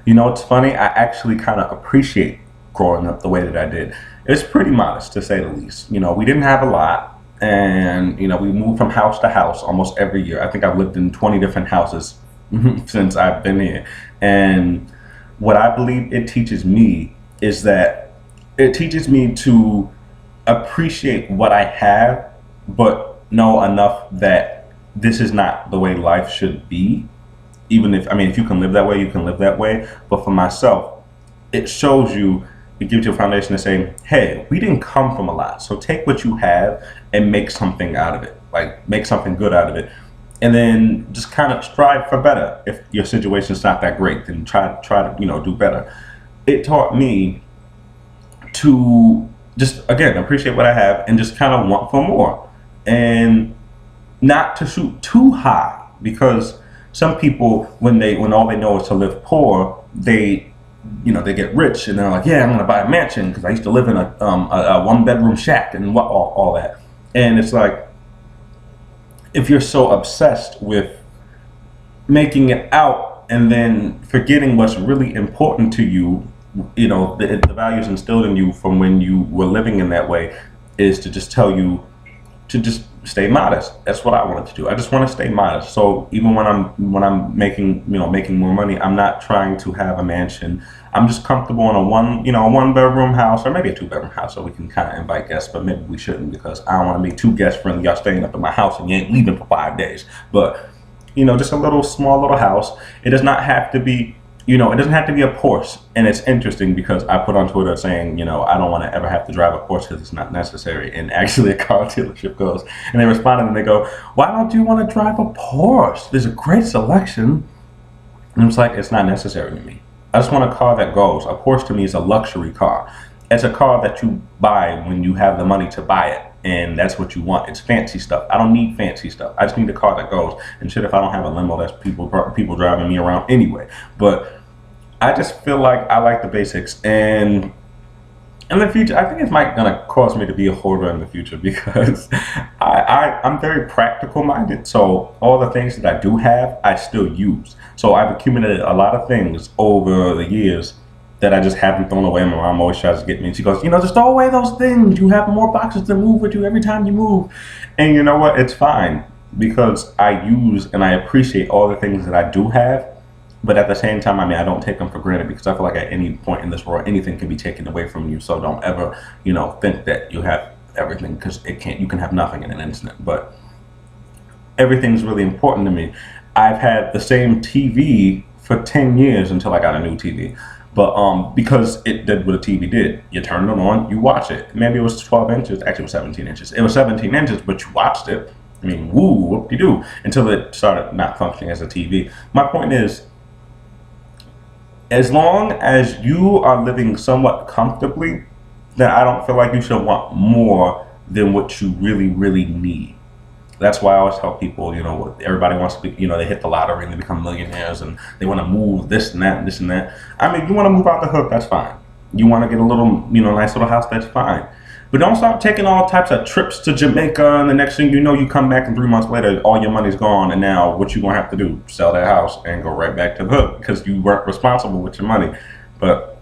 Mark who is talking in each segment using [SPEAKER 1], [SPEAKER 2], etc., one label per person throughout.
[SPEAKER 1] You know, it's funny. I actually kind of appreciate growing up the way that I did. It's pretty modest to say the least. You know, we didn't have a lot, and you know, we moved from house to house almost every year. I think I've lived in 20 different houses since I've been here. And what I believe it teaches me is that it teaches me to appreciate what I have, but know enough that this is not the way life should be. Even if, I mean, if you can live that way, you can live that way. But for myself, it shows you, it gives you a foundation to say, hey, we didn't come from a lot. So take what you have and make something out of it. Like, make something good out of it. And then just kind of strive for better. If your situation's not that great, then try to, you know, do better. It taught me to just, again, appreciate what I have and just kind of want for more. And not to shoot too high, because some people, when all they know is to live poor, they, you know, they get rich and they're like, yeah, I'm gonna buy a mansion because I used to live in a one-bedroom shack and what all that. And it's like, if you're so obsessed with making it out and then forgetting what's really important to you, you know, the values instilled in you from when you were living in that way, is to just tell you to just stay modest. That's what I wanted to do. I just want to stay modest. So even when I'm making, you know, making more money, I'm not trying to have a mansion. I'm just comfortable in a one bedroom house, or maybe a 2 bedroom house, so we can kind of invite guests. But maybe we shouldn't, because I don't want to be too guest friendly. Y'all staying up in my house and you ain't leaving for 5 days. But you know, just a little small little house. It does not have to be, you know, it doesn't have to be a Porsche. And it's interesting because I put on Twitter saying, you know, I don't want to ever have to drive a Porsche because it's not necessary. And actually a car dealership goes, and they responded and they go, why don't you want to drive a Porsche? There's a great selection. And it's like, it's not necessary to me. I just want a car that goes. A Porsche to me is a luxury car. It's a car that you buy when you have the money to buy it. And that's what you want. It's fancy stuff. I don't need fancy stuff. I just need a car that goes. And shit, if I don't have a limo, that's people driving me around anyway. But I just feel like I like the basics. And in the future, I think it's gonna cause me to be a hoarder in the future, because I'm very practical minded. So all the things that I do have, I still use. So I've accumulated a lot of things over the years that I just haven't thrown away. My mom always tries to get me, and she goes, you know, just throw away those things. You have more boxes to move with you every time you move. And you know what? It's fine, because I use and I appreciate all the things that I do have. But at the same time, I mean, I don't take them for granted, because I feel like at any point in this world, anything can be taken away from you. So don't ever, you know, think that you have everything, because it can't. You can have nothing in an instant. But everything's really important to me. I've had the same TV for 10 years until I got a new TV. But because it did what a TV did. You turn it on, you watch it. Maybe it was 12 inches. Actually, it was 17 inches. It was 17 inches, but you watched it. I mean, woo, whoop-de-doo, until it started not functioning as a TV. My point is, as long as you are living somewhat comfortably, then I don't feel like you should want more than what you really, really need. That's why I always tell people, you know, everybody wants to be, you know, they hit the lottery and they become millionaires and they want to move this and that and this and that. I mean, you want to move out the hood, that's fine. You want to get a little, you know, nice little house, that's fine. But don't start taking all types of trips to Jamaica, and the next thing you know, you come back and 3 months later, all your money's gone, and now what you gonna have to do? Sell that house and go right back to the hood, because you weren't responsible with your money. But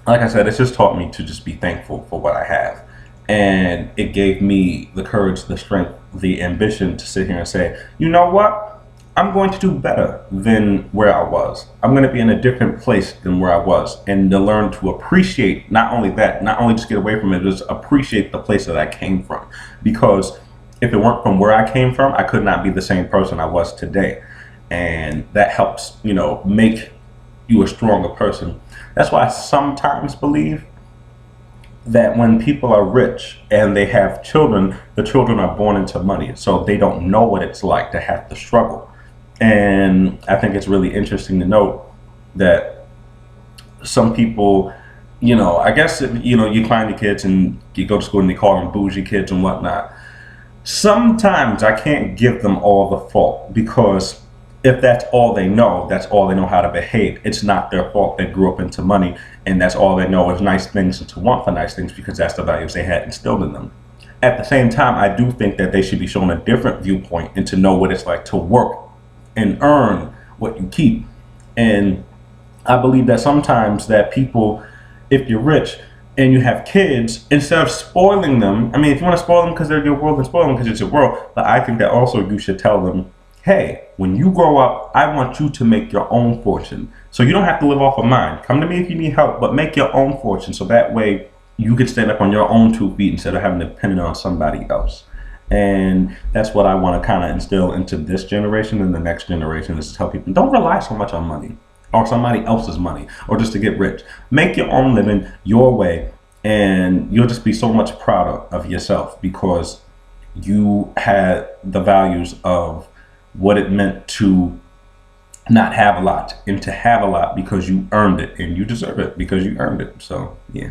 [SPEAKER 1] like I said, it's just taught me to just be thankful for what I have. And it gave me the courage, the strength, the ambition to sit here and say, you know what? I'm going to do better than where I was. I'm going to be in a different place than where I was, and to learn to appreciate not only that, not only just get away from it, just appreciate the place that I came from. Because if it weren't from where I came from, I could not be the same person I was today. And that helps, you know, make you a stronger person. That's why I sometimes believe that when people are rich and they have children, the children are born into money, so they don't know what it's like to have to struggle. And I think it's really interesting to note that some people, you know, I guess, you know, you find the kids and you go to school and they call them bougie kids and whatnot. Sometimes I can't give them all the fault, because if that's all they know, that's all they know how to behave. It's not their fault they grew up into money, and that's all they know is nice things and to want for nice things, because that's the values they had instilled in them. At the same time, I do think that they should be shown a different viewpoint and to know what it's like to work and earn what you keep. And I believe that sometimes that people, if you're rich and you have kids, instead of spoiling them, I mean, if you want to spoil them because they're your world, then spoil them because it's your world. But I think that also you should tell them, hey, when you grow up, I want you to make your own fortune. So you don't have to live off of mine. Come to me if you need help, but make your own fortune. So that way you can stand up on your own 2 feet instead of having to depend on somebody else. And that's what I want to kind of instill into this generation and the next generation, is to tell people, don't rely so much on money or somebody else's money or just to get rich. Make your own living your way, and you'll just be so much prouder of yourself because you had the values of what it meant to not have a lot and to have a lot because you earned it, and you deserve it because you earned it. So, yeah.